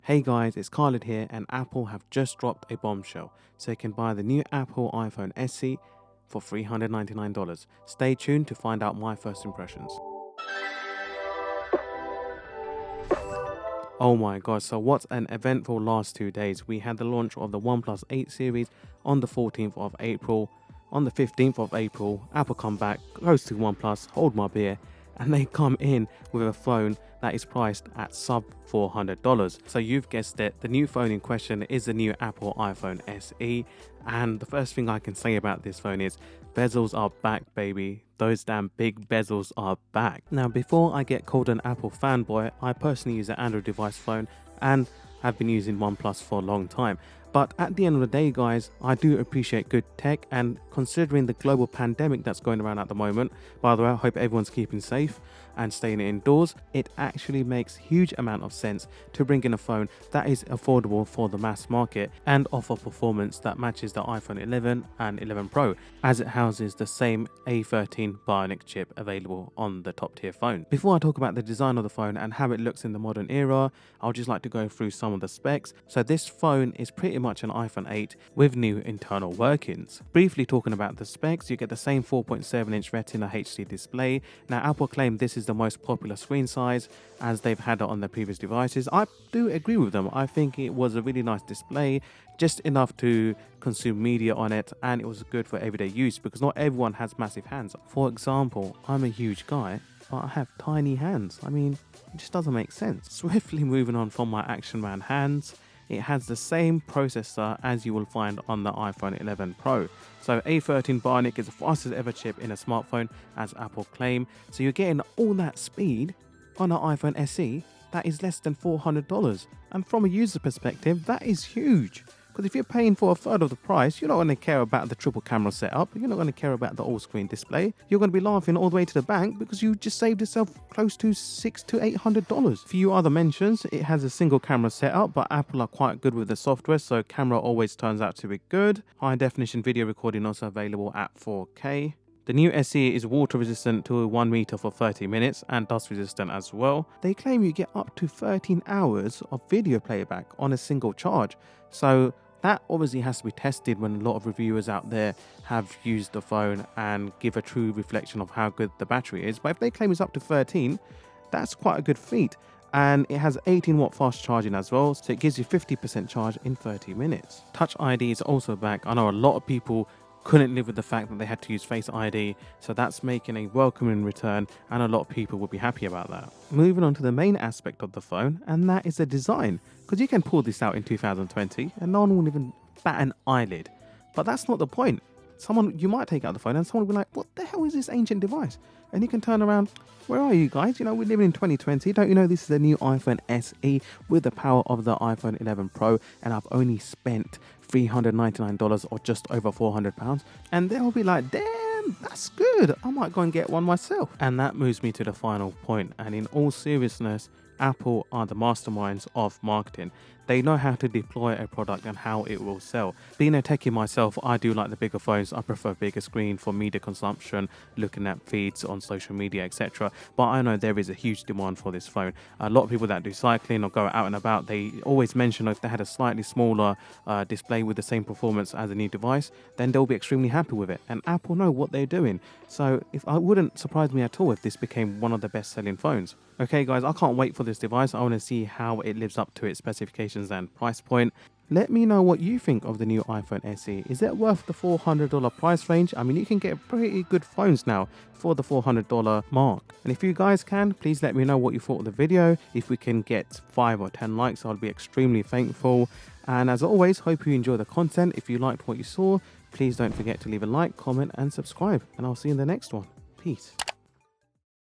Hey guys, it's Khalid here, and Apple have just dropped a bombshell, so you can buy the new Apple iPhone SE for $399. Stay tuned to find out my first impressions. Oh my god, so what an eventful last 2 days. We had the launch of the OnePlus 8 series on the 14th of April. On the 15th of April, Apple come back, goes to OnePlus, hold my beer, and they come in with a phone that is priced at sub $400. So you've guessed it, the new phone in question is the new Apple iPhone SE. And the first thing I can say about this phone is bezels are back, baby. Those damn big bezels are back. Now, before I get called an Apple fanboy, I personally use an Android device phone and have been using OnePlus for a long time. But at the end of the day, guys, I do appreciate good tech, and considering the global pandemic that's going around at the moment, by the way, I hope everyone's keeping safe and staying indoors, it actually makes huge amount of sense to bring in a phone that is affordable for the mass market and offer performance that matches the iPhone 11 and 11 Pro, as it houses the same A13 Bionic chip available on the top tier phone. Before I talk about the design of the phone and how it looks in the modern era, I'll just like to go through some of the specs. So this phone is pretty much an iPhone 8 with new internal workings. Briefly talking about the specs, you get the same 4.7-inch Retina HD display. Now, Apple claim this is the most popular screen size as they've had it on their previous devices. I do agree with them. I think it was a really nice display, just enough to consume media on it, and it was good for everyday use because not everyone has massive hands. For example, I'm a huge guy, but I have tiny hands. I mean, it just doesn't make sense. Swiftly moving on from my Action Man hands, it has the same processor as you will find on the iPhone 11 Pro. So A13 Bionic is the fastest ever chip in a smartphone, as Apple claim. So you're getting all that speed on an iPhone SE that is less than $400. And from a user perspective, that is huge. Because if you're paying for a third of the price, you're not going to care about the triple camera setup. You're not going to care about the all-screen display. You're going to be laughing all the way to the bank because you just saved yourself close to $600 to $800. Few other mentions, it has a single camera setup, but Apple are quite good with the software, so camera always turns out to be good. High definition video recording also available at 4K. The new SE is water resistant to 1 meter for 30 minutes and dust resistant as well. They claim you get up to 13 hours of video playback on a single charge. So that obviously has to be tested when a lot of reviewers out there have used the phone and give a true reflection of how good the battery is. But if they claim it's up to 13, that's quite a good feat. And it has 18-watt fast charging as well, so it gives you 50% charge in 30 minutes. Touch ID is also back. I know a lot of people couldn't live with the fact that they had to use Face ID, so that's making a welcoming return, and a lot of people will be happy about that. Moving on to the main aspect of the phone, and that is the design, because you can pull this out in 2020 and no one will even bat an eyelid. But that's not the point. You might take out the phone and someone will be like, what the hell is this ancient device? And you can turn around, where are you guys? You know, we're living in 2020. Don't you know this is the new iPhone SE with the power of the iPhone 11 Pro, and I've only spent $399 or just over £400. And they'll be like, damn, that's good. I might go and get one myself. And that moves me to the final point. And in all seriousness, Apple are the masterminds of marketing. They know how to deploy a product and how it will sell. Being a techie myself, I do like the bigger phones. I prefer bigger screen for media consumption, looking at feeds on social media, etc. But I know there is a huge demand for this phone. A lot of people that do cycling or go out and about, they always mention if they had a slightly smaller display with the same performance as a new device, then they'll be extremely happy with it. And Apple know what they're doing. So it wouldn't surprise me at all if this became one of the best-selling phones. Okay, guys, I can't wait for this device. I want to see how it lives up to its specifications and price point. Let me know what you think of the new iPhone SE. Is it worth the $400 price range? I mean, you can get pretty good phones now for the $400 mark. And if you guys can, please let me know what you thought of the video. If we can get 5 or 10 likes, I'll be extremely thankful. And as always, hope you enjoy the content. If you liked what you saw, please don't forget to leave a like, comment, and subscribe. And I'll see you in the next one. Peace.